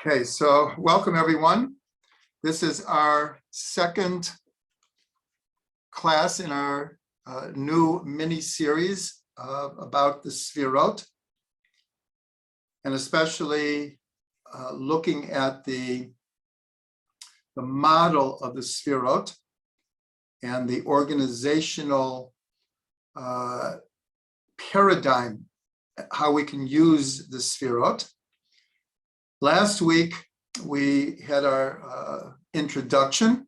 Okay, so welcome everyone. This is our second class in our new mini-series about the Sefirot, and especially looking at the model of the Sefirot and the organizational paradigm, how we can use the Sefirot. Last week, we had our introduction.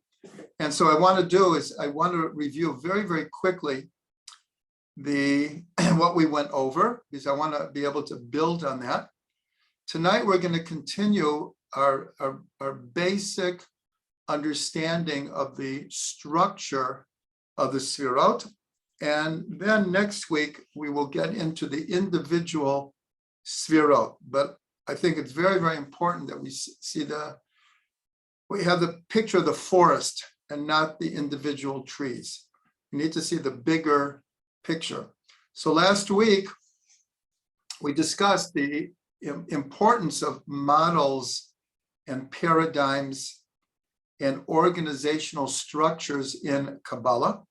And so I want to review very, very quickly what we went over, because I want to be able to build on that. Tonight, we're going to continue our basic understanding of the structure of the Sefirot. And then next week, we will get into the individual Sefirot. But I think it's very, very important that we see we have the picture of the forest and not the individual trees. We need to see the bigger picture. So last week, we discussed the importance of models and paradigms and organizational structures in Kabbalah.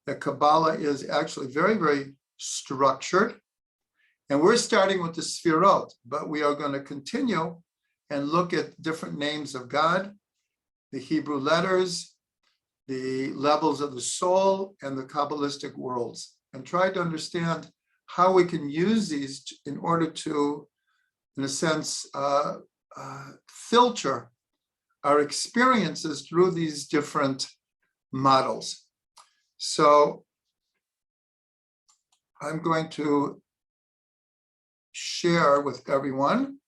That Kabbalah is actually very, very structured. And we're starting with the Sefirot, but we are going to continue and look at different names of God, the Hebrew letters, the levels of the soul, and the Kabbalistic worlds, and try to understand how we can use these in order to, in a sense, filter our experiences through these different models. So I'm going to share with everyone.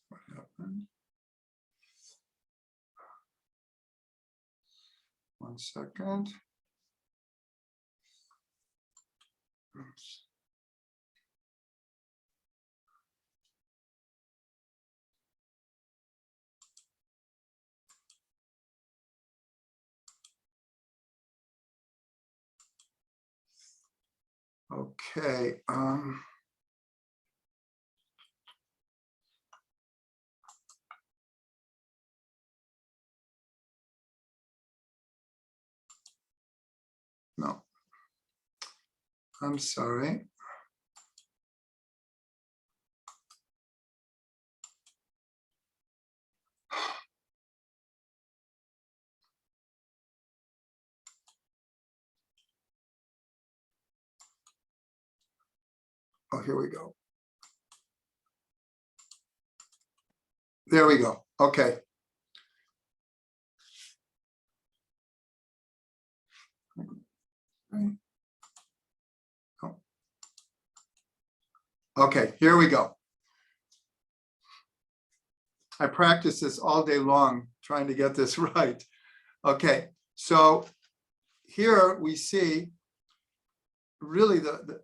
What happened? 1 second. Oops. Okay. No, I'm sorry. Oh, here we go. There we go. Okay. Okay, here we go. I practice this all day long, trying to get this right. Okay, so here we see really the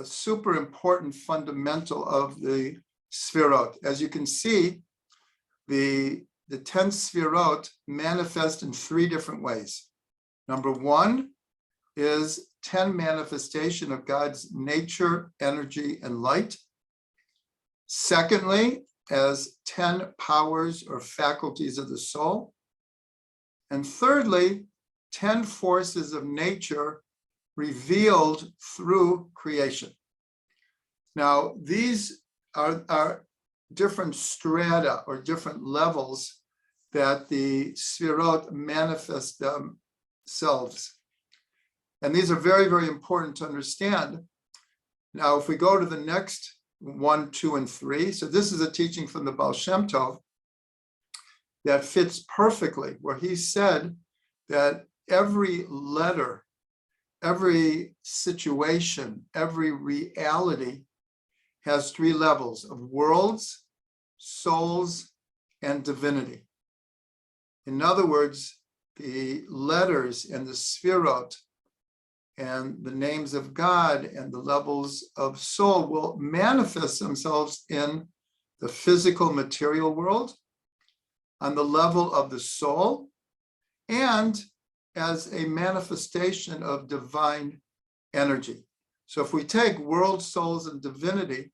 super important fundamental of the Sefirot. As you can see, the 10 Sefirot manifest in 3 different ways. Number 1 is 10 manifestation of God's nature, energy, and light. Secondly, as 10 powers or faculties of the soul. And thirdly, 10 forces of nature revealed through creation. Now, these are different strata or different levels that the Sefirot manifest themselves. And these are very, very important to understand. Now, if we go to the next 1, 2, and 3, so this is a teaching from the Baal Shem Tov that fits perfectly, where he said that every letter, every situation, every reality has 3 levels of worlds, souls, and divinity. In other words, the letters and the Sefirot and the names of God and the levels of soul will manifest themselves in the physical material world, on the level of the soul, and as a manifestation of divine energy. So if we take world, souls, and divinity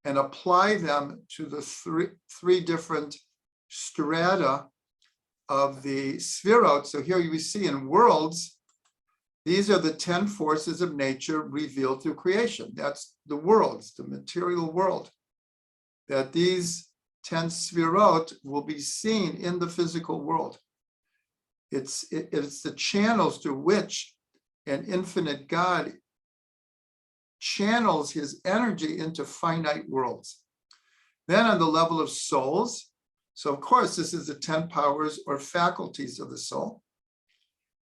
and apply them to the three different strata of the Sefirot, so here we see in worlds, these are the 10 forces of nature revealed through creation. That's the worlds, the material world. That these 10 Sefirot will be seen in the physical world. It's the channels through which an infinite God channels his energy into finite worlds. Then on the level of souls, so of course this is the 10 powers or faculties of the soul.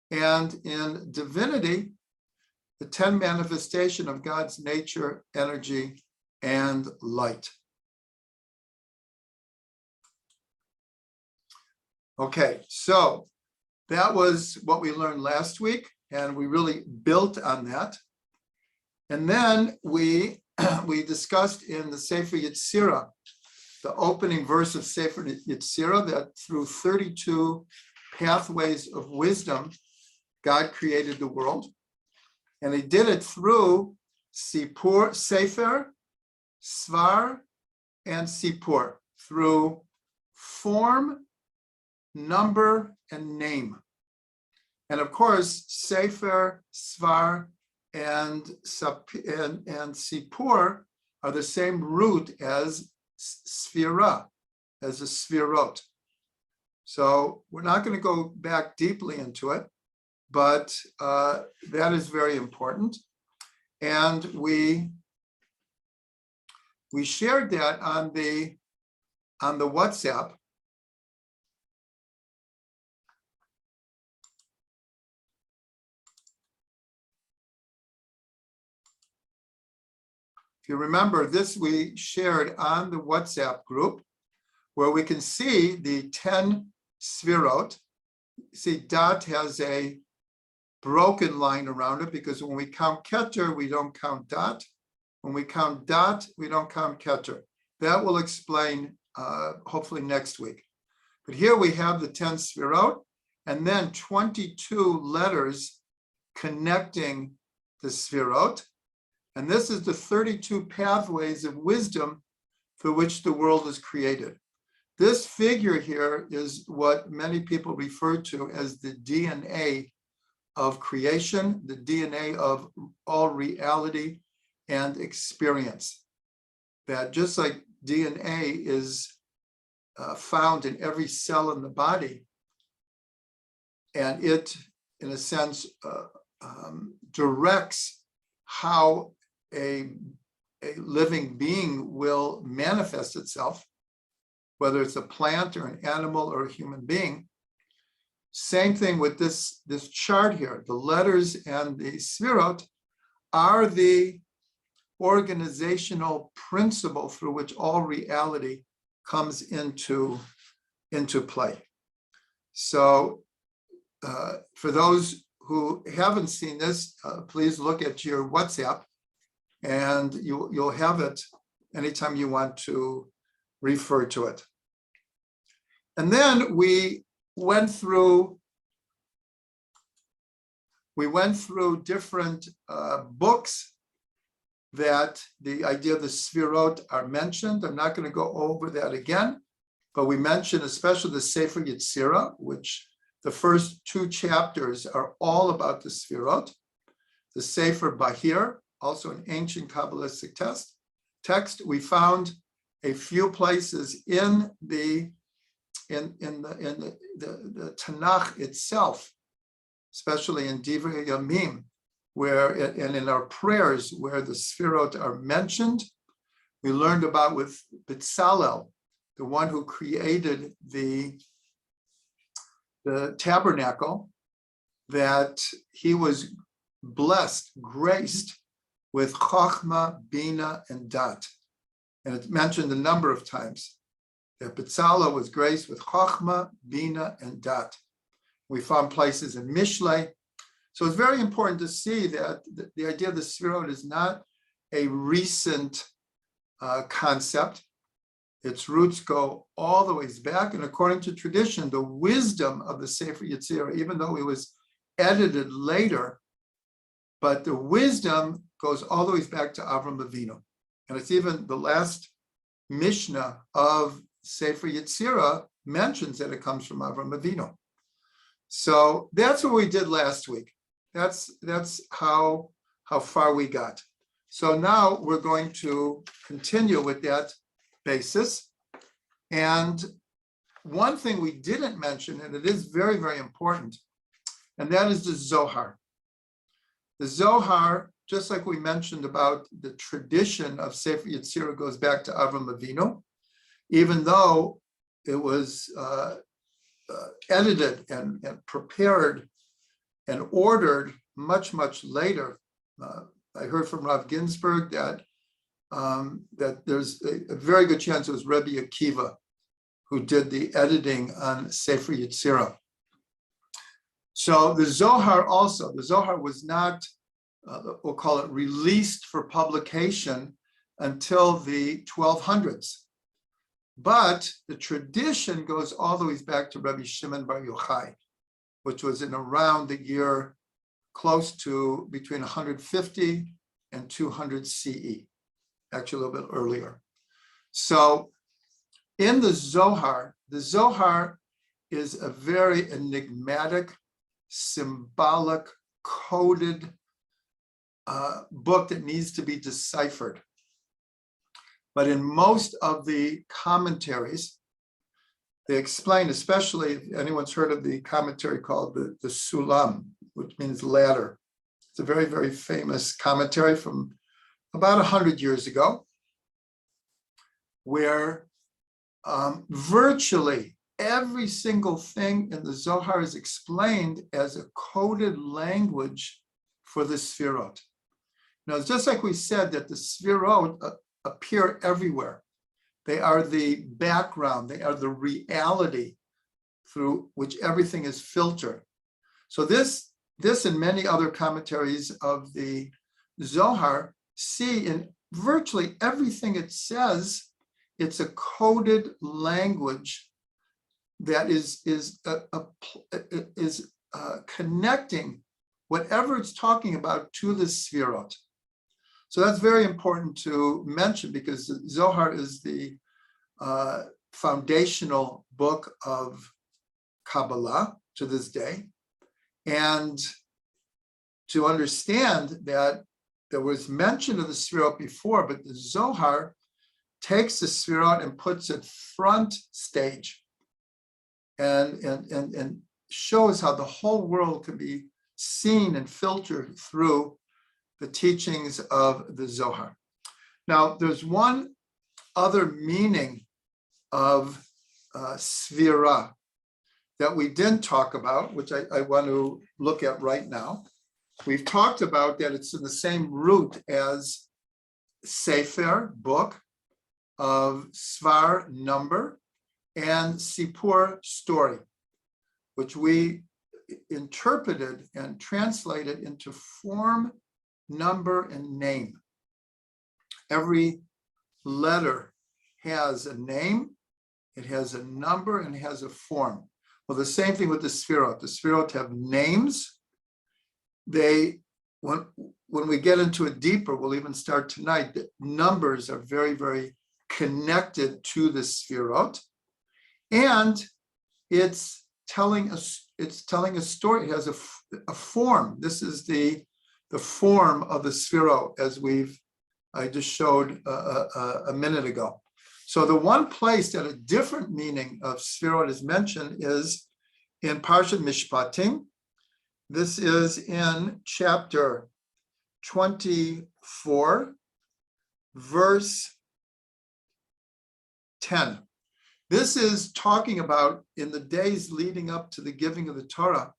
And in divinity, the 10 manifestation of God's nature, energy, and light. Okay, so that was what we learned last week, and we really built on that. And then we discussed in the Sefer Yetzirah, the opening verse of Sefer Yetzirah, that through 32 pathways of wisdom, God created the world. And he did it through Sipur, Sefer, Svar, and Sipur, through form, number, and name. And of course, Sefer, Svar, and Sipur are the same root as Sefirah, as a Sefirot. So we're not going to go back deeply into it, but that is very important. And we shared that on the WhatsApp. If you remember, this we shared on the WhatsApp group, where we can see the 10 Sefirot. See, dot has a broken line around it because when we count Keter, we don't count dot. When we count dot, we don't count Keter. That will explain hopefully next week. But here we have the 10 Sefirot and then 22 letters connecting the Sefirot. And this is the 32 pathways of wisdom for which the world is created. This figure here is what many people refer to as the DNA of creation, the DNA of all reality and experience. That just like DNA is found in every cell in the body, and it, in a sense, directs how a living being will manifest itself, whether it's a plant or an animal or a human being. Same thing with this chart here. The letters and the Sefirot are the organizational principle through which all reality comes into play. So for those who haven't seen this, please look at your WhatsApp, and you'll have it anytime you want to refer to it. And then we went through different books that the idea of the Sefirot are mentioned. I'm not going to go over that again, but we mentioned especially the Sefer Yetzirah, which the first 2 chapters are all about the Sefirot. The Sefer Bahir, also an ancient Kabbalistic text. We found a few places in the Tanakh itself, especially in Divrei Yamim, and in our prayers where the Sefirot are mentioned. We learned about with Bezalel, the one who created the tabernacle, that he was blessed, graced with Chochmah, Bina, and Dat. And it's mentioned a number of times that Bezalel was graced with Chochmah, Bina, and Dat. We found places in Mishlei. So it's very important to see that the idea of the Sefirot is not a recent concept. Its roots go all the ways back. And according to tradition, the wisdom of the Sefer Yetzirah, even though it was edited later, but the wisdom goes all the way back to Avram Avinu. And it's even the last Mishnah of Sefer Yetzirah mentions that it comes from Avram Avinu. So that's what we did last week. That's how far we got. So now we're going to continue with that basis. And one thing we didn't mention, and it is very, very important, and that is the Zohar. The Zohar, just like we mentioned about the tradition of Sefer Yetzirah, goes back to Avram Avinu, even though it was edited and prepared and ordered much, much later. I heard from Rav Ginsburg that there's a very good chance it was Rabbi Akiva who did the editing on Sefer Yetzirah. So the Zohar also, the Zohar was not, we'll call it, released for publication until the 1200s. But the tradition goes all the way back to Rabbi Shimon Bar Yochai, which was in around the year close to between 150 and 200 CE, actually a little bit earlier. So in the Zohar is a very enigmatic, symbolic, coded book that needs to be deciphered. But in most of the commentaries, they explain, especially if anyone's heard of the commentary called the Sulam, which means ladder. It's a very, very famous commentary from about 100 years ago, where virtually every single thing in the Zohar is explained as a coded language for the Sefirot. Now, it's just like we said that the Sefirot appear everywhere. They are the background, they are the reality through which everything is filtered. So this and many other commentaries of the Zohar see in virtually everything it says, it's a coded language that is connecting whatever it's talking about to the Sefirot. So that's very important to mention, because the Zohar is the foundational book of Kabbalah to this day. And to understand that there was mention of the Sefirot before, but the Zohar takes the Sefirot and puts it front stage and shows how the whole world can be seen and filtered through the teachings of the Zohar. Now, there's one other meaning of Sefirah that we didn't talk about, which I want to look at right now. We've talked about that it's in the same root as Sefer, book, of Svar, number, and Sipur, story, which we interpreted and translated into form, number, and name. Every letter has a name, it has a number, and it has a form. Well, the same thing with the Sefirot. The Sefirot have names. When we get into it deeper, we'll even start tonight, the numbers are very, very connected to the Sefirot. And it's telling a story. It has a form. This is the form of the Sefirot, as I just showed a minute ago. So the one place that a different meaning of Sefirot is mentioned is in Parashat Mishpating. This is in chapter 24, verse 10. This is talking about in the days leading up to the giving of the Torah,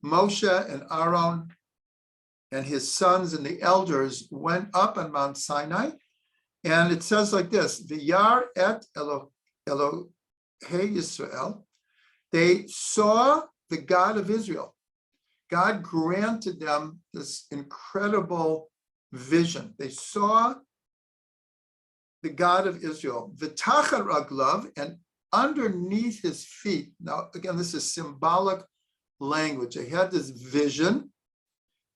Moshe and Aaron and his sons and the elders went up on Mount Sinai. And it says like this, V'yar et Elohei Yisrael, they saw the God of Israel. God granted them this incredible vision. They saw the God of Israel, V'tachat raglav, and underneath his feet. Now, again, this is symbolic language. They had this vision,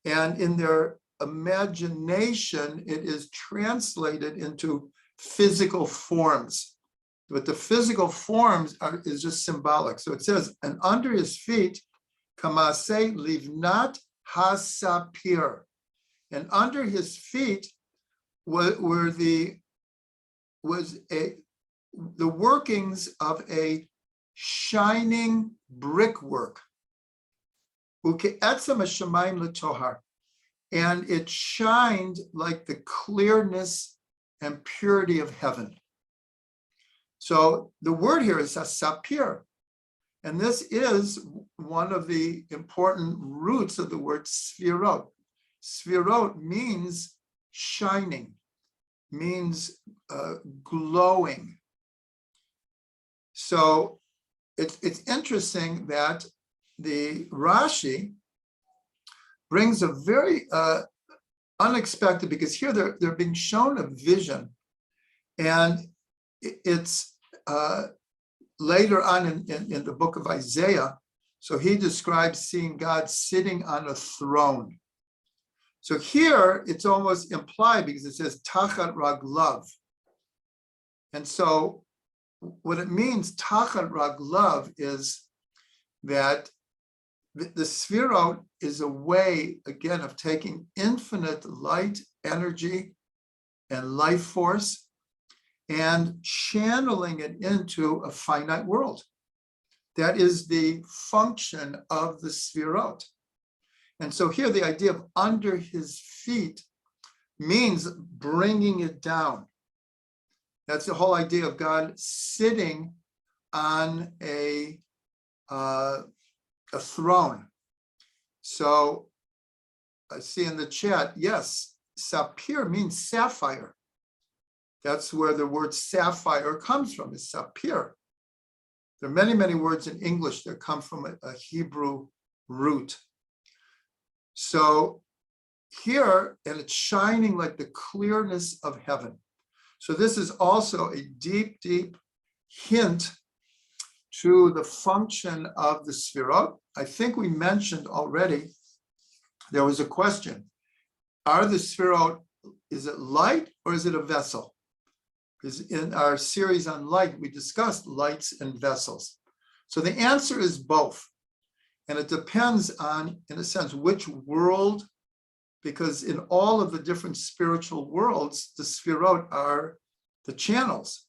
and in their imagination, it is translated into physical forms. But the physical forms is just symbolic. So it says, and under his feet, Kamase livnat hasapir. And under his feet were the workings of a shining brickwork. And it shined like the clearness and purity of heaven. So the word here is sapir. And this is one of the important roots of the word Sefirot. Sefirot means shining, means glowing. So it's interesting that the Rashi brings a very unexpected, because here they're being shown a vision, and it's later on in the book of Isaiah. So he describes seeing God sitting on a throne. So here it's almost implied because it says tachat raglav. And so what it means, tachat raglav, is that the Sefirot is a way, again, of taking infinite light, energy, and life force and channeling it into a finite world. That is the function of the Sefirot. And so here the idea of under his feet means bringing it down. That's the whole idea of God sitting on a throne. So I see in the chat, yes, sapir means sapphire. That's where the word sapphire comes from, is sapir. There are many, many words in English that come from a Hebrew root. So here, and it's shining like the clearness of heaven. So this is also a deep, deep hint to the function of the Sefirot. I think we mentioned already, there was a question. Are the Sefirot, is it light or is it a vessel? Because in our series on light, we discussed lights and vessels. So the answer is both. And it depends on, in a sense, which world, because in all of the different spiritual worlds, the Sefirot are the channels,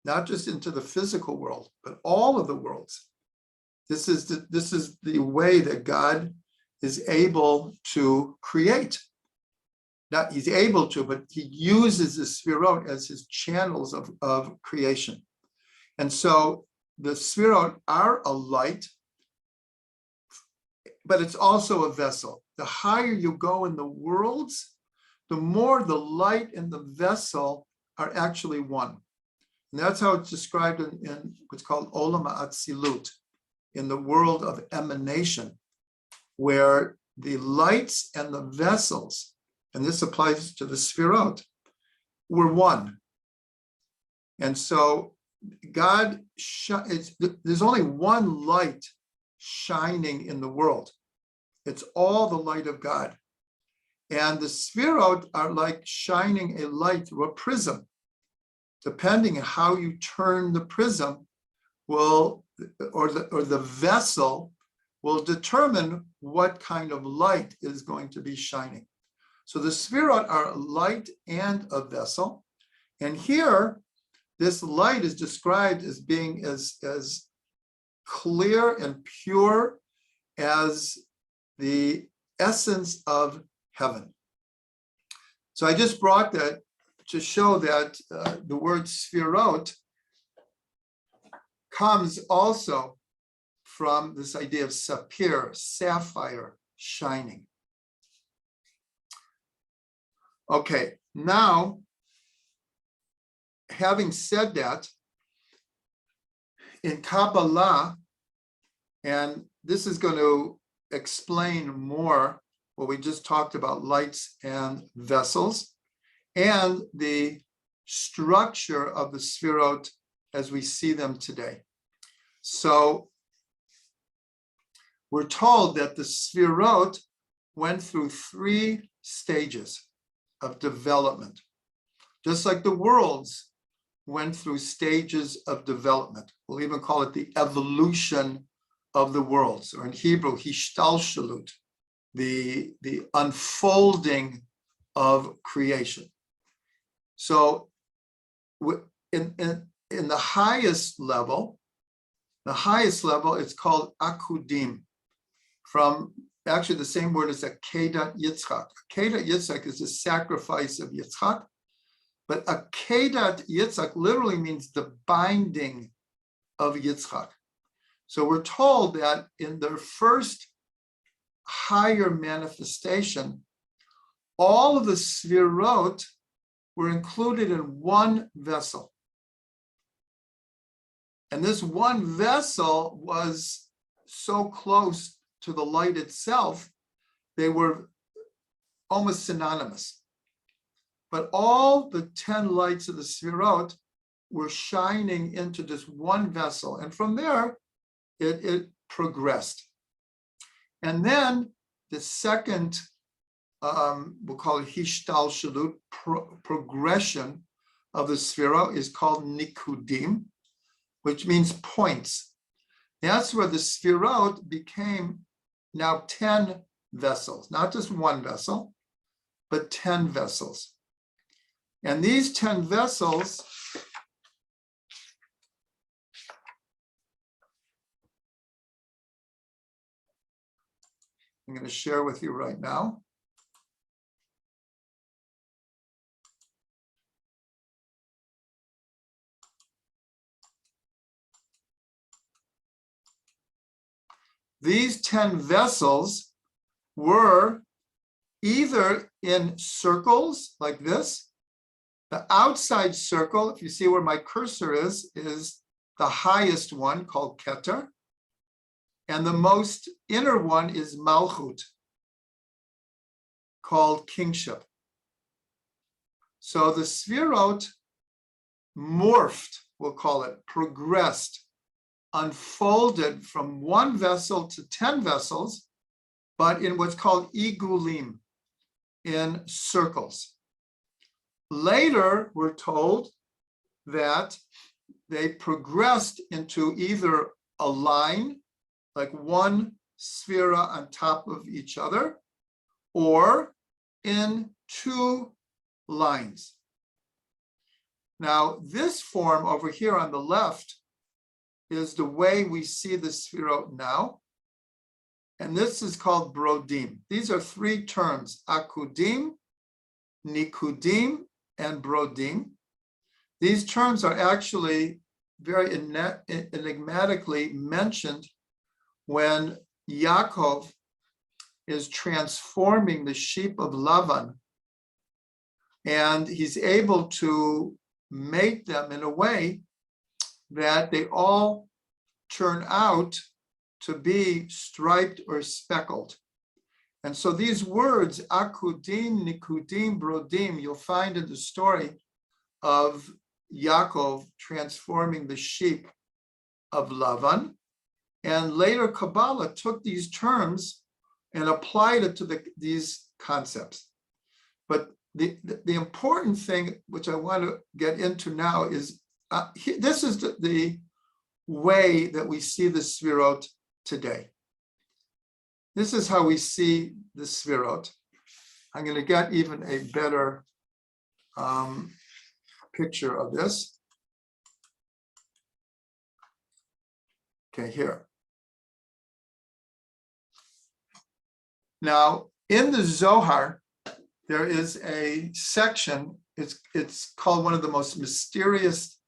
not just into the physical world, but all of the worlds. This is the way that God is able to create. Not he's able to, but he uses the Sefirot as his channels of creation. And so the Sefirot are a light, but it's also a vessel. The higher you go in the worlds, the more the light and the vessel are actually one. And that's how it's described in what's called Olam Ha'atzilut, in the world of emanation, where the lights and the vessels, and this applies to the Sefirot, were one. And so God, there's only one light shining in the world. It's all the light of God. And the Sefirot are like shining a light through a prism. Depending on how you turn the prism or the vessel will determine what kind of light is going to be shining. So the Sefirot are a light and a vessel. And here, this light is described as being as clear and pure as the essence of heaven. So I just brought that to show that the word Sefirot comes also from this idea of sapir, sapphire, shining. Okay, now, having said that, in Kabbalah, and this is going to explain more what we just talked about, lights and vessels, and the structure of the Sefirot as we see them today. So we're told that the Sefirot went through 3 stages of development, just like the worlds went through stages of development. We'll even call it the evolution of the worlds, or in Hebrew, hishtalshalut, the unfolding of creation. So in the highest level, it's called akudim, from actually the same word as Akedat Yitzchak. Akedat Yitzchak is the sacrifice of Yitzchak, but Akedat Yitzchak literally means the binding of Yitzchak. So we're told that in their first higher manifestation, all of the Sefirot were included in one vessel. And this one vessel was so close to the light itself, they were almost synonymous. But all the 10 lights of the Sefirot were shining into this one vessel. And from there, it progressed. And then the second, we'll call it hishtalshalut, progression of the Sefirot is called Nikudim, which means points. That's where the Sefirot became now 10 vessels, not just one vessel, but 10 vessels. And these 10 vessels I'm going to share with you right now. These 10 vessels were either in circles like this. The outside circle, if you see where my cursor is the highest one called Keter. And the most inner one is Malchut, called kingship. So the Sefirot morphed, we'll call it, progressed, unfolded from one vessel to 10 vessels, but in what's called igulim, in circles. Later, we're told that they progressed into either a line, like one sefira on top of each other, or in 2 lines. Now, this form over here on the left is the way we see the Sefirot now. And this is called brodim. These are 3 terms, akudim, nikudim, and brodim. These terms are actually very enigmatically mentioned when Yaakov is transforming the sheep of Lavan, and he's able to make them in a way that they all turn out to be striped or speckled. And so these words, akudim, nikudim, brodim, you'll find in the story of Yaakov transforming the sheep of Lavan. And later Kabbalah took these terms and applied it to these concepts. But the important thing, which I want to get into now, is this is the way that we see the Sefirot today. This is how we see the Sefirot. I'm going to get even a better picture of this. Okay, here. Now, in the Zohar, there is a section, it's called one of the most mysterious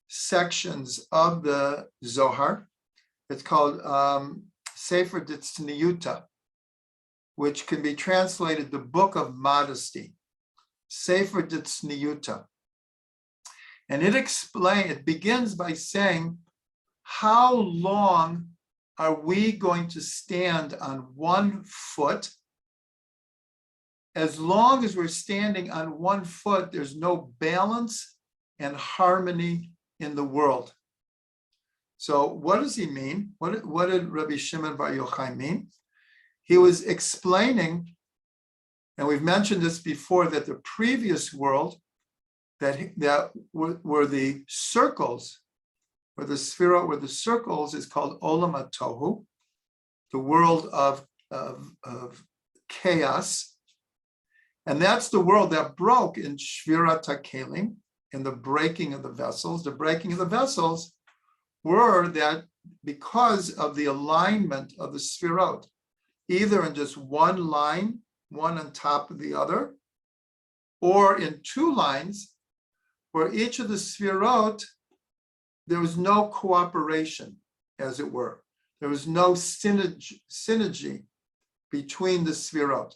sections of the Zohar. It's called Sefirot, which can be translated the Book of Modesty, Sefirot. And it begins by saying, how long are we going to stand on one foot? As long as we're standing on one foot, there's no balance and harmony in the world. So what does he mean? What did Rabbi Shimon Bar Yochai mean? He was explaining, and we've mentioned this before, that the previous world that were the circles, or the Sefirot, where the circles, is called Olam HaTohu, the world of chaos. And that's the world that broke in Shvirat HaKelim, in the breaking of the vessels. The breaking of the vessels were that because of the alignment of the Sefirot, either in just one line, one on top of the other, or in two lines, where each of the Sefirot, there was no cooperation, as it were. There was no synergy between the Sefirot.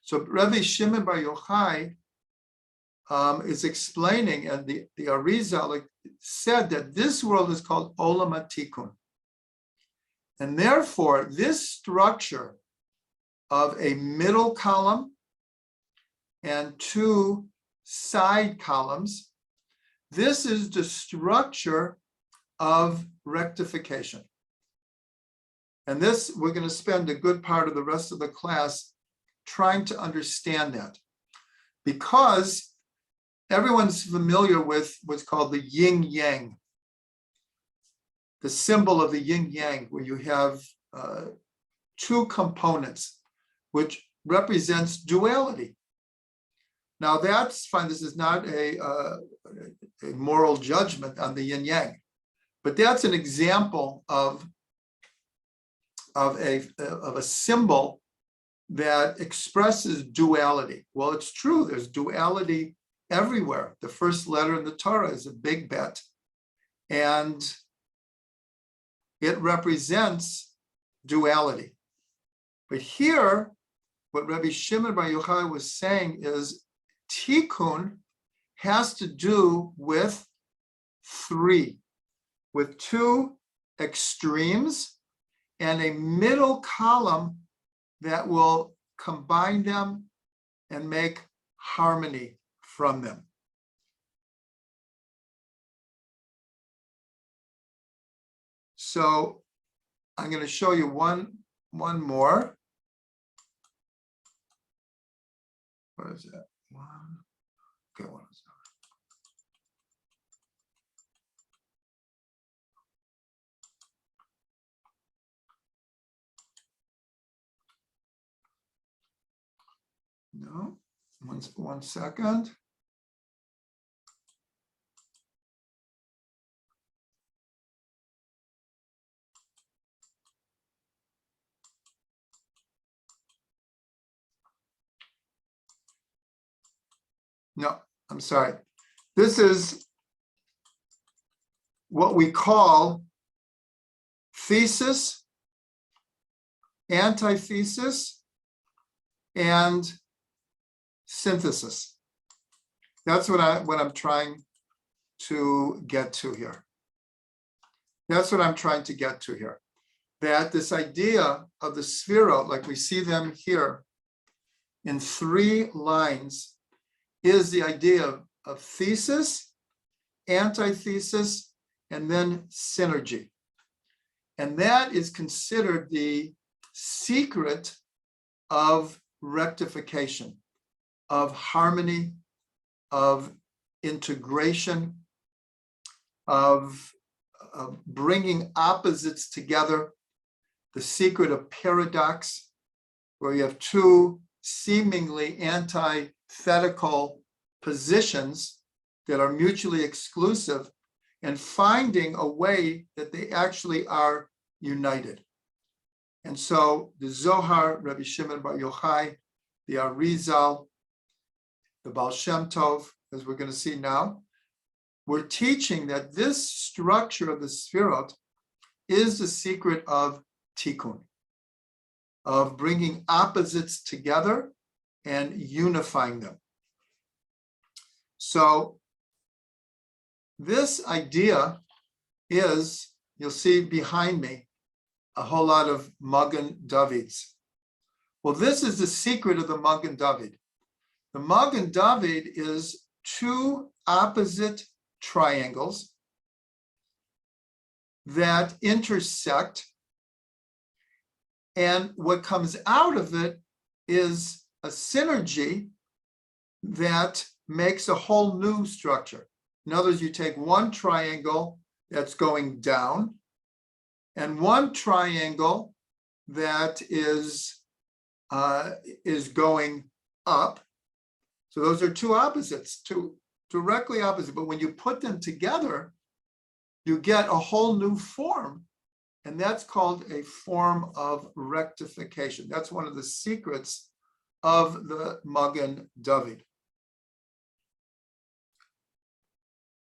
So Rabbi Shimon Bar Yochai is explaining, and the Arizal said that this world is called Olam HaTikun. And therefore, this structure of a middle column and two side columns, this is the structure of rectification. And this, we're going to spend a good part of the rest of the class trying to understand that, because everyone's familiar with what's called the yin yang, the symbol of the yin yang, where you have two components, which represents duality. Now that's fine. This is not a moral judgment on the yin yang, but that's an example of a symbol that expresses duality. Well, it's true. There's duality everywhere. The first letter in the Torah is a big bet, and it represents duality. But here, what Rabbi Shimon Bar Yochai was saying is tikkun has to do with three, with two extremes and a middle column that will combine them and make harmony from them. So I'm going to show you one more. What is that? One. Okay, what is that? No, one second. No, I'm sorry. This is what we call thesis, antithesis, and synthesis. That's what I'm trying to get to here. That's what I'm trying to get to here. That this idea of the Sefirot, like we see them here in three lines, is the idea of thesis, antithesis, and then synergy. And that is considered the secret of rectification, of harmony, of integration, of bringing opposites together, the secret of paradox, where you have two seemingly antithetical positions that are mutually exclusive, and finding a way that they actually are united. And so the Zohar, Rabbi Shimon Bar Yochai, the Arizal, the Baal Shem Tov, as we're going to see now, we're teaching that this structure of the Sefirot is the secret of tikkun, of bringing opposites together and unifying them. So this idea is, you'll see behind me, a whole lot of Magen Davids. Well, this is the secret of the Magen David. The Magen David is two opposite triangles that intersect. And what comes out of it is a synergy that makes a whole new structure. In other words, you take one triangle that's going down and one triangle that is going up. So those are two opposites, two directly opposite. But when you put them together, you get a whole new form. And that's called a form of rectification. That's one of the secrets of the Magen David.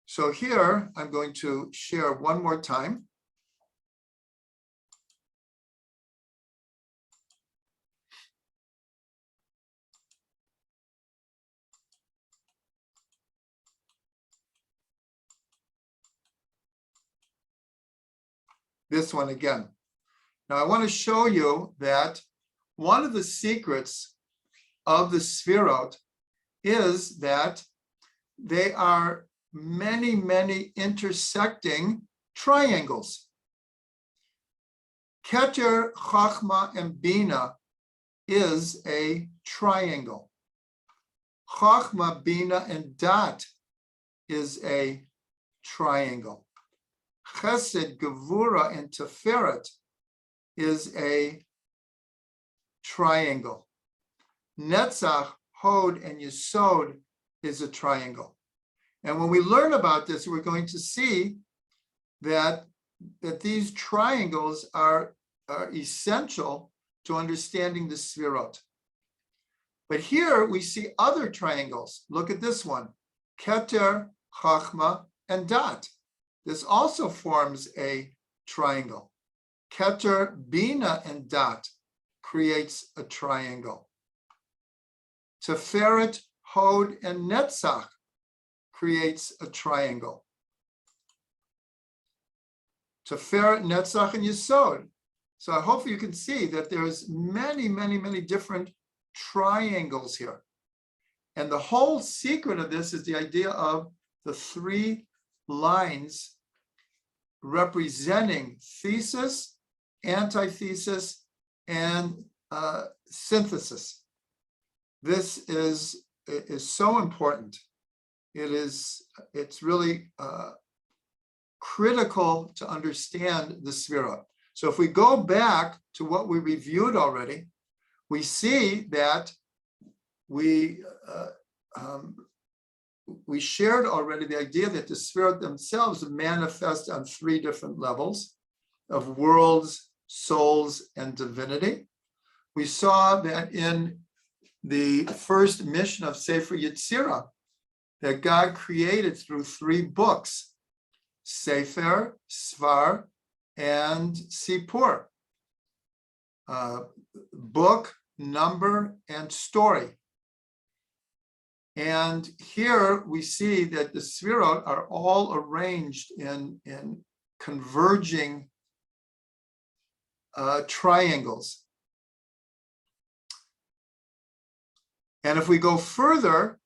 So here, I'm going to share one more time. This one again. Now, I want to show you that one of the secrets of the Sefirot is that they are many, many intersecting triangles. Keter, Chachma, and Bina is a triangle. Chachma, Bina, and Dat is a triangle. Chesed, Gevura, and Tiferet is a triangle. Netzach, Hod, and Yesod is a triangle. And when we learn about this, we're going to see that these triangles are essential to understanding the Sefirot. But here we see other triangles. Look at this one, Keter, Chachma, and Dat. This also forms a triangle. Keter, Bina, and Dat creates a triangle. Tiferet, Hod, and Netzach creates a triangle. Tiferet, Netzach, and Yesod. So I hope you can see that there's many, many, many different triangles here. And the whole secret of this is the idea of the three lines representing thesis, antithesis, and synthesis. This is so important. It's really critical to understand the Sefirot. So if we go back to what we reviewed already, we see that we shared already the idea that the Sefirot themselves manifest on three different levels of worlds, souls, and divinity. We saw that in the first mission of Sefer Yetzirah, that God created through three books, Sefer, Svar, and Sipur. Book, number, and story. And here we see that the Sefirot are all arranged in converging triangles. And if we go further,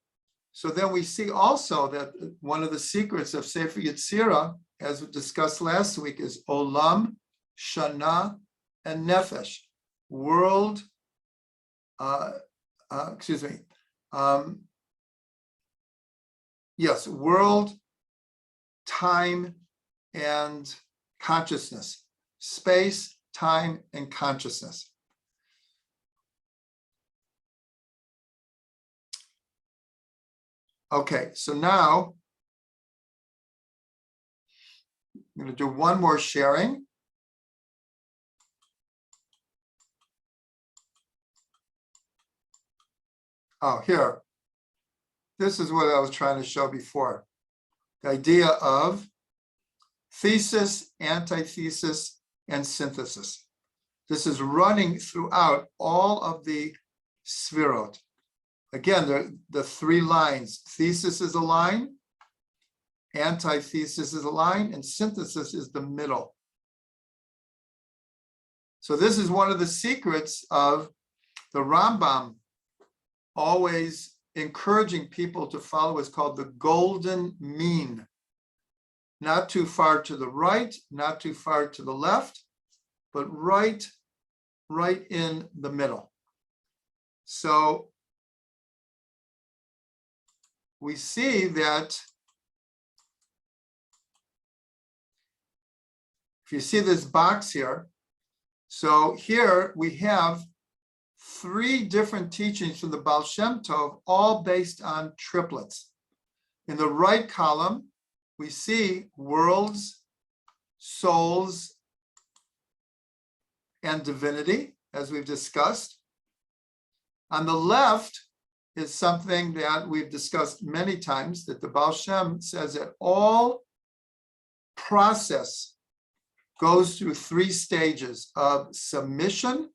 so then we see also that one of the secrets of Sefer Yetzirah, as we discussed last week, is Olam, Shana, and Nefesh. World, yes, world, time, and consciousness. Space, time, and consciousness. Okay, so now I'm going to do one more sharing. Oh, here. This is what I was trying to show before. The idea of thesis, antithesis, and synthesis. This is running throughout all of the Sefirot. Again, the three lines. Thesis is a line, antithesis is a line, and synthesis is the middle. So this is one of the secrets of the Rambam always encouraging people to follow what's called the golden mean. not too far to the right, not too far to the left, but right in the middle. So we see that if you see this box here, so here we have 3 different teachings from the Baal Shem Tov, all based on triplets. In the right column, we see worlds, souls, and divinity, as we've discussed. On the left is something that we've discussed many times, that the Baal Shem says that all process goes through 3 stages of submission,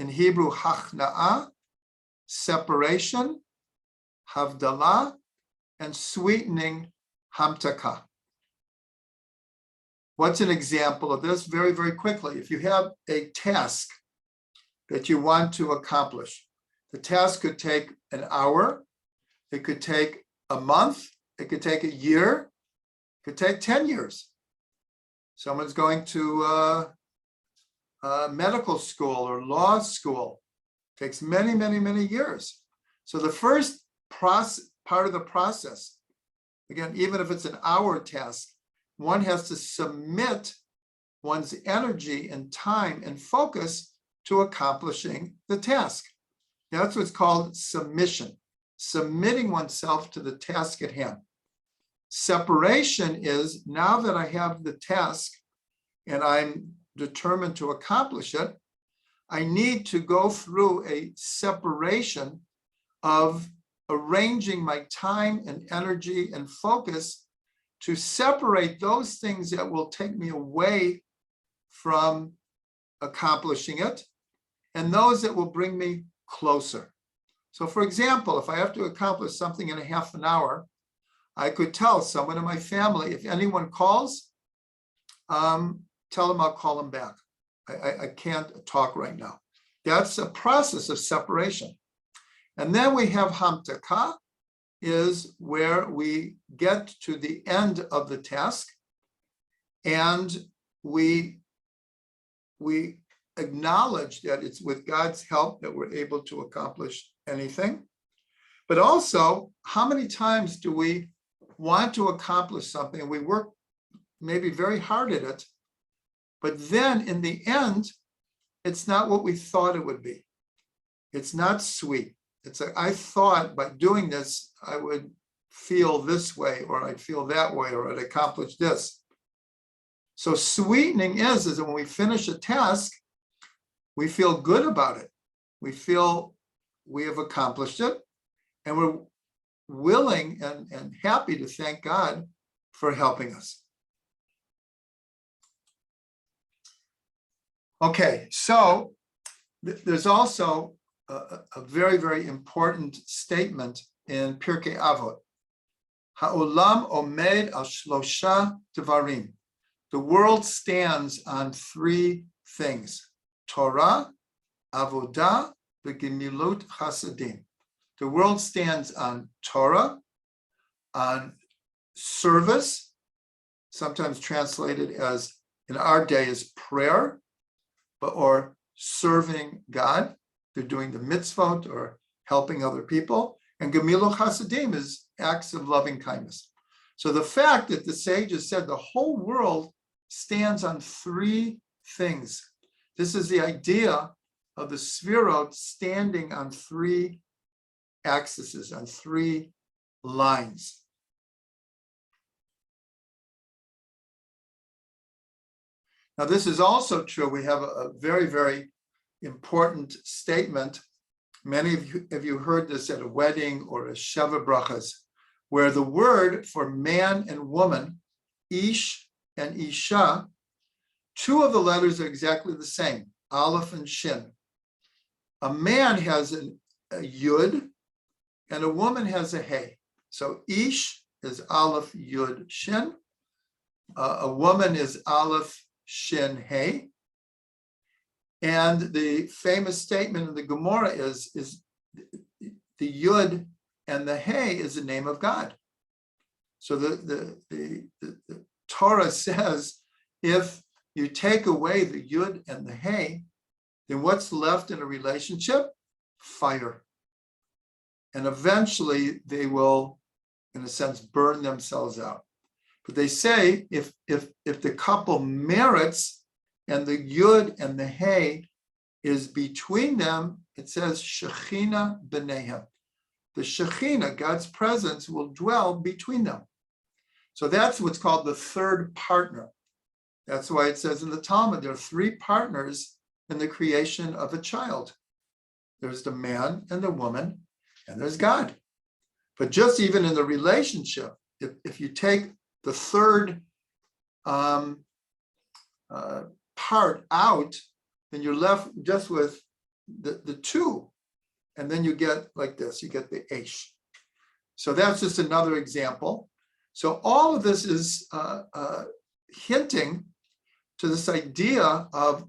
in Hebrew, hachna'ah, separation, havdalah, and sweetening, hamtakah. What's an example of this? Very, very quickly. If you have a task that you want to accomplish, the task could take an hour, it could take a month, it could take a year, it could take 10 years. Someone's going to medical school or law school. It takes many, many, many years. So the first part of the process, again, even if it's an hour task, one has to submit one's energy and time and focus to accomplishing the task. That's what's called submission, submitting oneself to the task at hand. Separation is, now that I have the task and I'm determined to accomplish it, I need to go through a separation of arranging my time and energy and focus to separate those things that will take me away from accomplishing it and those that will bring me closer. So for example, if I have to accomplish something in a half an hour, I could tell someone in my family, if anyone calls, tell them I'll call them back. I can't talk right now. That's a process of separation. And then we have hamtakah, is where we get to the end of the task and we acknowledge that it's with God's help that we're able to accomplish anything. But also, how many times do we want to accomplish something and we work maybe very hard at it, but then in the end, it's not what we thought it would be. It's not sweet. It's like, I thought by doing this, I would feel this way, or I'd feel that way, or I'd accomplish this. So sweetening is that when we finish a task, we feel good about it. We feel we have accomplished it, and we're willing and happy to thank God for helping us. Okay, so there's also a very, very important statement in Pirkei Avot. Ha'olam omed al shlosha devarim. The world stands on 3 things: Torah, avodah, v'gemilut chasadim. The world stands on Torah, on service, sometimes translated as, in our day, as prayer, or serving God. They're doing the mitzvot or helping other people. And gemilut chasadim is acts of loving kindness. So the fact that the sages said the whole world stands on 3 things. This is the idea of the Sefirot standing on 3 axes, on 3 lines. Now, this is also true. We have a very, very important statement. Many of you heard this at a wedding or a Sheva Brachas, where the word for man and woman, ish and isha, 2 of the letters are exactly the same, aleph and shin. A man has a yud and a woman has a hey. So ish is aleph, yud, shin. A woman is aleph, shin, hey. And the famous statement in the Gemara is the yud and the hey is the name of God. So the Torah says, if you take away the Yud and the Hey, then what's left in a relationship? Fire. And eventually they will, in a sense, burn themselves out. But they say if the couple merits and the Yud and the Hey is between them, it says Shechina b'neihem. The Shechina, God's presence, will dwell between them. So that's what's called the third partner. That's why it says in the Talmud, there are three partners in the creation of a child. There's the man and the woman, and there's God. But just even in the relationship, if you take the third part out, then you're left just with the two. And then you get like this, you get the Aish. So that's just another example. So all of this is hinting to this idea of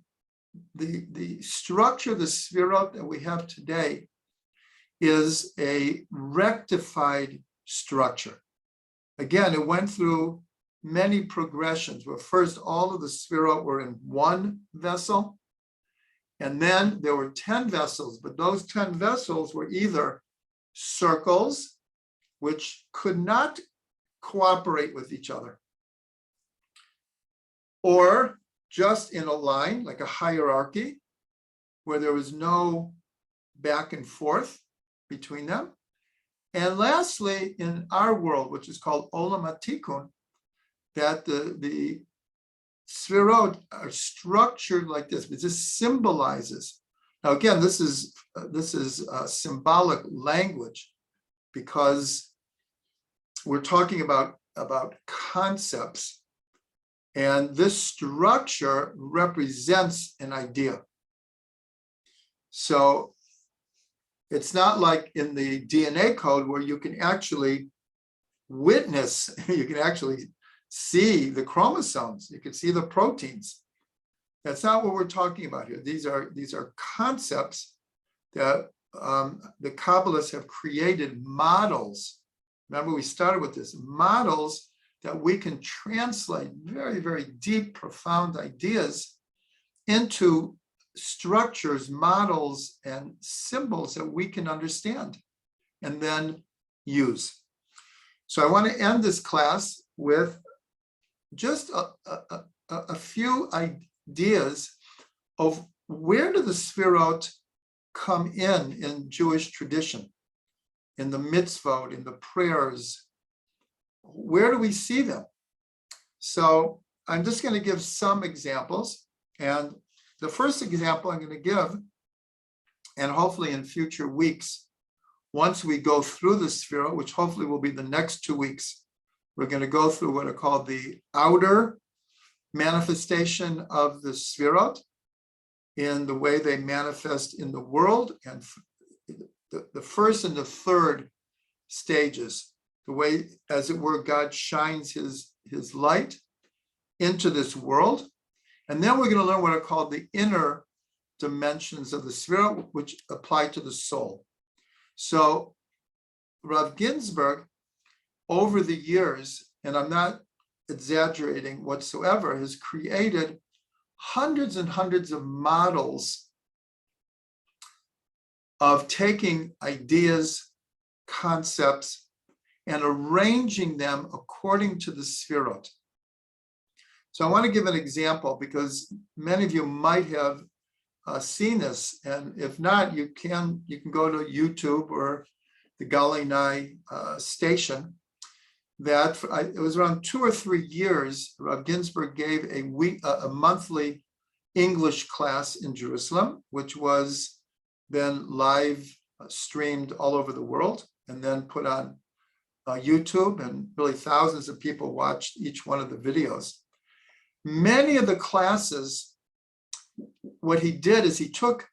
the structure of the Sefirot that we have today is a rectified structure. Again, it went through many progressions where first all of the Sefirot were in one vessel, and then there were 10 vessels, but those 10 vessels were either circles, which could not cooperate with each other, or just in a line, like a hierarchy, where there was no back and forth between them. And lastly, in our world, which is called Olam HaTikun, that the Sefirot are structured like this, but this symbolizes. Now, again, this is symbolic language, because we're talking about concepts, and this structure represents an idea. So it's not like in the DNA code where you can actually witness, you can actually see the chromosomes, you can see the proteins. That's not what we're talking about here. These are concepts that the Kabbalists have created models. Remember, we started with this, models that we can translate very, very deep, profound ideas into structures, models, and symbols that we can understand and then use. So I want to end this class with just a few ideas of where do the Sefirot come in Jewish tradition, in the mitzvot, in the prayers. Where do we see them? So I'm just going to give some examples. And the first example I'm going to give, and hopefully in future weeks, once we go through the Sefirot, which hopefully will be the next 2 weeks, we're going to go through what are called the outer manifestation of the Sefirot in the way they manifest in the world, and the first and the third stages, the way, as it were, God shines his light into this world. And then we're going to learn what are called the inner dimensions of the Sefirot, which apply to the soul. So Rav Ginsburg, over the years, and I'm not exaggerating whatsoever, has created hundreds and hundreds of models of taking ideas, concepts, and arranging them according to the Sefirot. So I want to give an example, because many of you might have seen this, and if not, you can go to YouTube or the Galei Nai station. That it was around 2 or 3 years, Rav Ginsburg gave a monthly English class in Jerusalem, which was then live streamed all over the world and then put on YouTube, and really thousands of people watched each one of the videos. Many of the classes, what he did is he took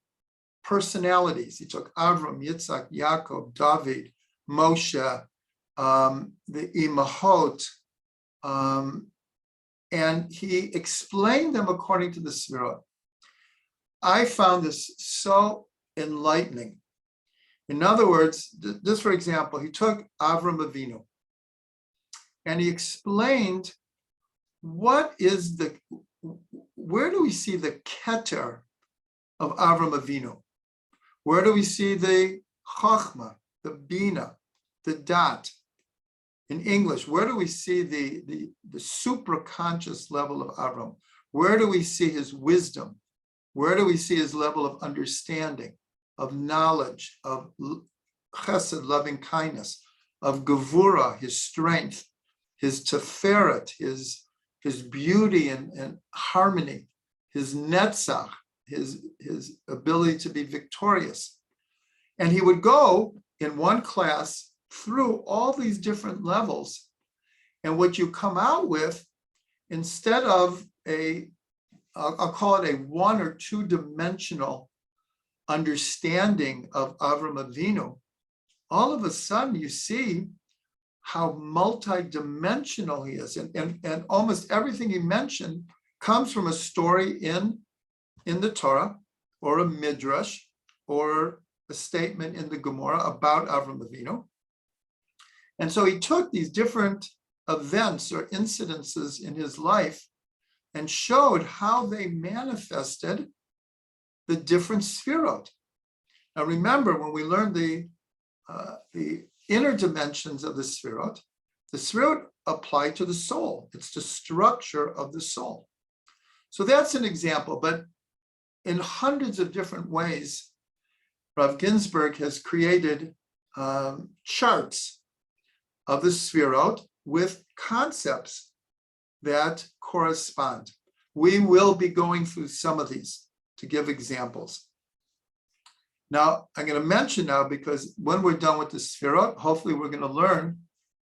personalities. He took Avram, Yitzhak, Yaakov, David, Moshe, the Imahot, and he explained them according to the Sefirot. I found this so enlightening. In other words, just for example, he took Avram Avinu, and he explained where do we see the keter of Avram Avinu? Where do we see the chachma, the bina, the dat? In English, where do we see the supraconscious level of Avram? Where do we see his wisdom? Where do we see his level of understanding, of knowledge, of chesed, loving kindness, of gevura, his strength, his teferet, his beauty and harmony, his netzach, his ability to be victorious? And he would go in one class through all these different levels. And what you come out with, instead of I'll call it a 1 or 2 dimensional understanding of Avram Avinu, all of a sudden you see how multidimensional he is. And almost everything he mentioned comes from a story in the Torah, or a midrash, or a statement in the Gemara about Avram Avinu. And so he took these different events or incidences in his life and showed how they manifested the different Sefirot. Now remember, when we learned the inner dimensions of the Sefirot apply to the soul. It's the structure of the soul. So that's an example, but in hundreds of different ways, Rav Ginsburg has created charts of the Sefirot with concepts that correspond. We will be going through some of these to give examples. Now, I'm going to mention now, because when we're done with the Sefirot, hopefully we're going to learn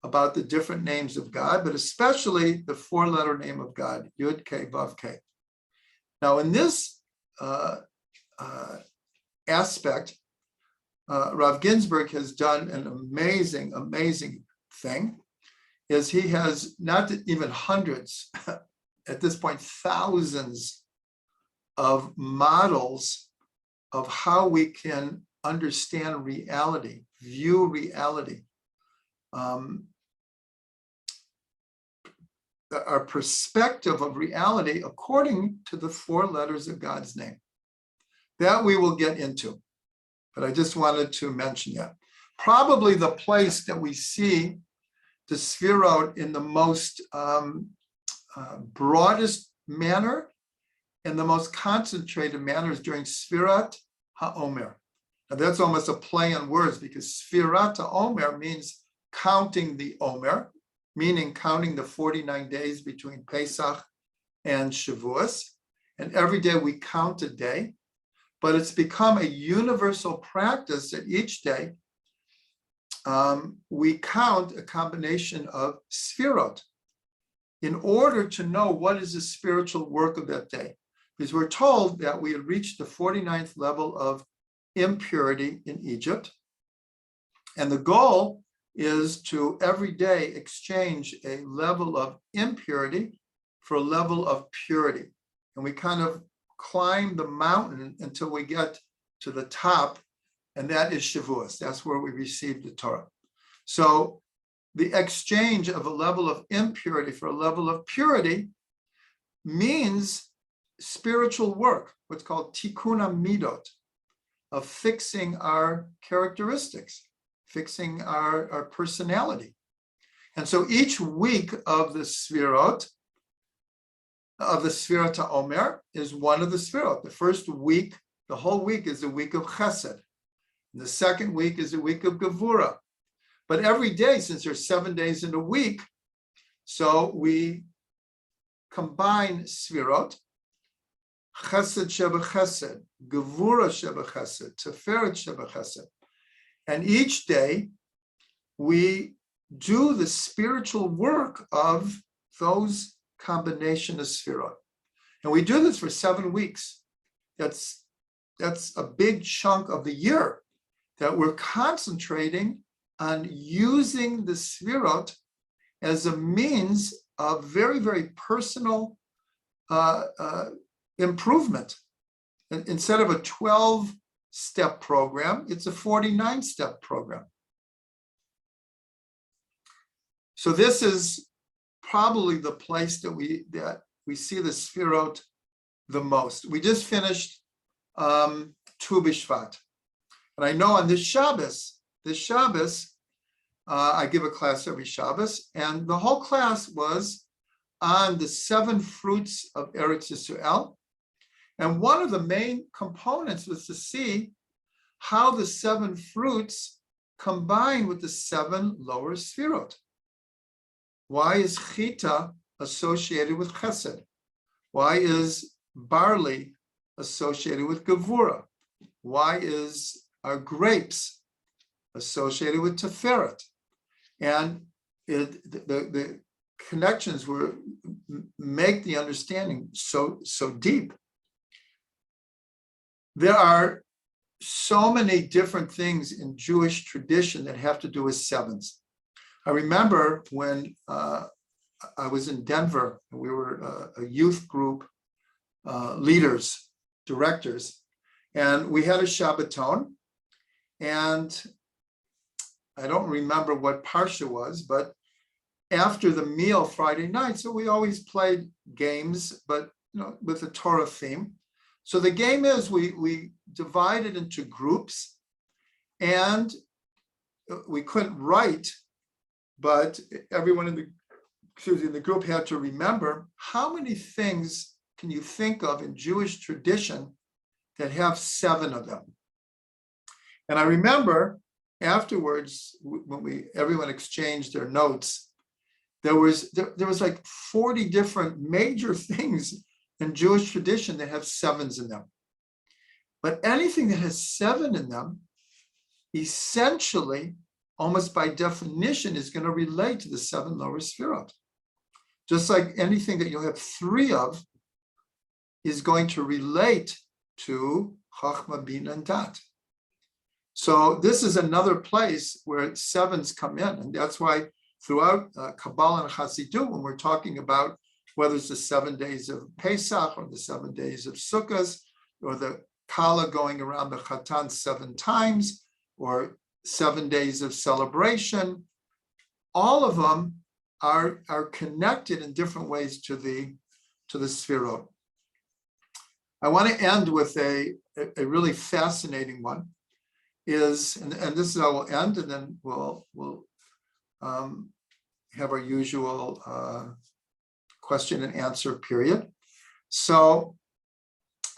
about the different names of God, but especially the 4-letter name of God, Yud Kei Vav Kei. Now, in this aspect, Rav Ginsburg has done an amazing, amazing thing, is he has not even hundreds, at this point, thousands of models of how we can understand reality, view reality. Our perspective of reality according to the 4 letters of God's name. That we will get into, but I just wanted to mention that. Probably the place that we see the Sefirot in the most broadest manner and the most concentrated manner is during Sfirat HaOmer. Now that's almost a play on words, because Sfirat HaOmer means counting the Omer, meaning counting the 49 days between Pesach and Shavuos. And every day we count a day, but it's become a universal practice that each day we count a combination of Sefirot in order to know what is the spiritual work of that day. Because we're told that we had reached the 49th level of impurity in Egypt. And the goal is to every day exchange a level of impurity for a level of purity. And we kind of climb the mountain until we get to the top, and that is Shavuos. That's where we receive the Torah. So the exchange of a level of impurity for a level of purity means spiritual work, what's called tikkun midot, of fixing our characteristics, fixing our personality. And so each week of the Sefirot, of the Sfirat HaOmer, is one of the Sefirot. The first week, the whole week, is a week of Chesed. And the second week is a week of Gevura. But every day, since there's 7 days in a week, so we combine Sefirot, Chesed Sheba Chesed, Gevura Sheba Chesed, Teferet Sheba Chesed. And each day, we do the spiritual work of those combination of Sefirot. And we do this for 7 weeks. That's a big chunk of the year that we're concentrating on using the Sefirot as a means of very, very personal improvement. Instead of a 12-step program, it's a 49-step program. So this is probably the place that we see the Sefirot the most. We just finished Tu B'Shvat. And I know on this Shabbos, I give a class every Shabbos, and the whole class was on the 7 fruits of Eretz Yisrael. And one of the main components was to see how the 7 fruits combine with the 7 lower Sefirot. Why is Chita associated with Chesed? Why is barley associated with Gevura? Why is our grapes associated with Tiferet? And the connections make the understanding so deep. There are so many different things in Jewish tradition that have to do with sevens. I remember when I was in Denver, and we were a youth group, leaders, directors, and we had a Shabbaton, and I don't remember what Parsha was, but after the meal Friday night, so we always played games, but with a Torah theme. So the game is we divided into groups, and we couldn't write, but everyone in the group had to remember how many things can you think of in Jewish tradition that have 7 of them. And I remember afterwards, when everyone exchanged their notes, there was like 40 different major things in Jewish tradition that have 7s in them. But anything that has 7 in them, essentially, almost by definition, is going to relate to the 7 lower Sefirot. Just like anything that you'll have 3 of is going to relate to Chachma, Bina, and Dat. So this is another place where 7s come in. And that's why throughout Kabbalah and Chassidut, when we're talking about whether it's the 7 days of Pesach or the 7 days of Sukkot, or the Kala going around the Chatan 7 times, or 7 days of celebration, all of them are connected in different ways to the Sefirot. I want to end with a really fascinating one. And this is how we'll end, and then we'll have our usual question and answer period. So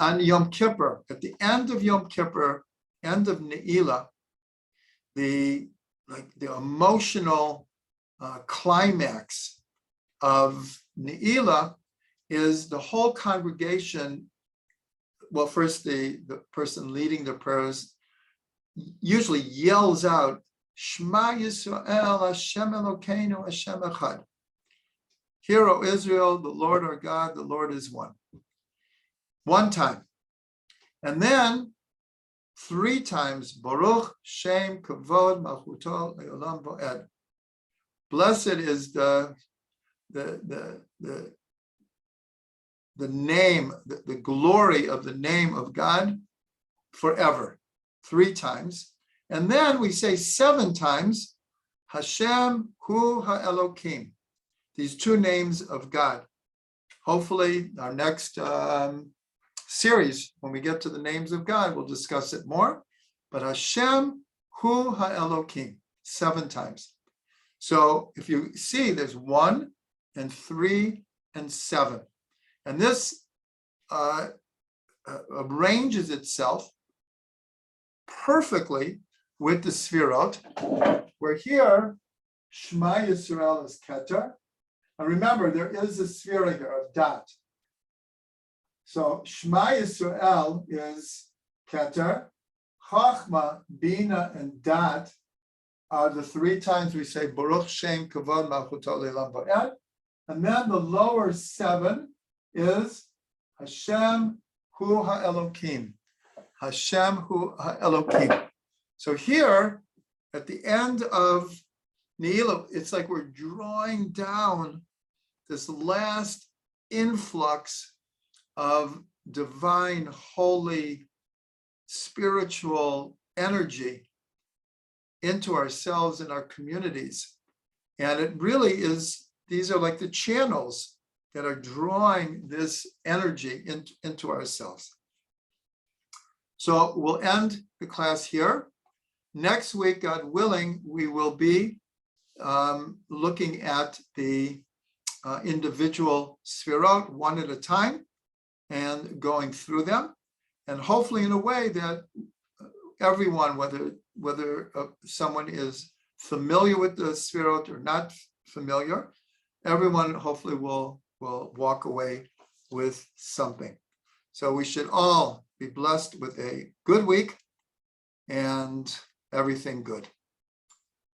on Yom Kippur, at the end of Yom Kippur, end of Ne'ilah, the emotional climax of Ne'ilah is the whole congregation. Well, first the person leading the prayers usually yells out, Shema Yisrael, Hashem Elokeinu, Hashem Echad. Hear, O Israel, the Lord our God, the Lord is one. One time. And then 3 times, Baruch, Shem, Kavod, Malchuto, Le'olam Bo'ed. Blessed is the name, the glory of the name of God forever. 3 times. And then we say 7 times, Hashem Hu HaElokim. These 2 names of God. Hopefully our next series, when we get to the names of God, we'll discuss it more. But Hashem Hu HaElokim, 7 times. So if you see, there's 1 and 3 and 7. And this arranges itself perfectly with the Sefirot, where here, Shema Yisrael is Keter. And remember, there is a Sefirah here of Dat. So Shema Yisrael is Keter. Chachma, Bina, and Dat are the 3 times we say Baruch Shem Kavod Malchuto Le'olam Bo'ed. And then the lower 7 is Hashem Hu HaElokim. Hashem Hu HaElokim. So here, at the end of Ne'ilah, it's like we're drawing down this last influx of divine, holy, spiritual energy into ourselves and our communities. And it really is, these are like the channels that are drawing this energy into ourselves. So we'll end the class here. Next week, God willing, we will be looking at the individual Sefirot one at a time and going through them. And hopefully in a way that everyone, whether someone is familiar with the Sefirot or not familiar, everyone hopefully will walk away with something. So we should all be blessed with a good week and everything good.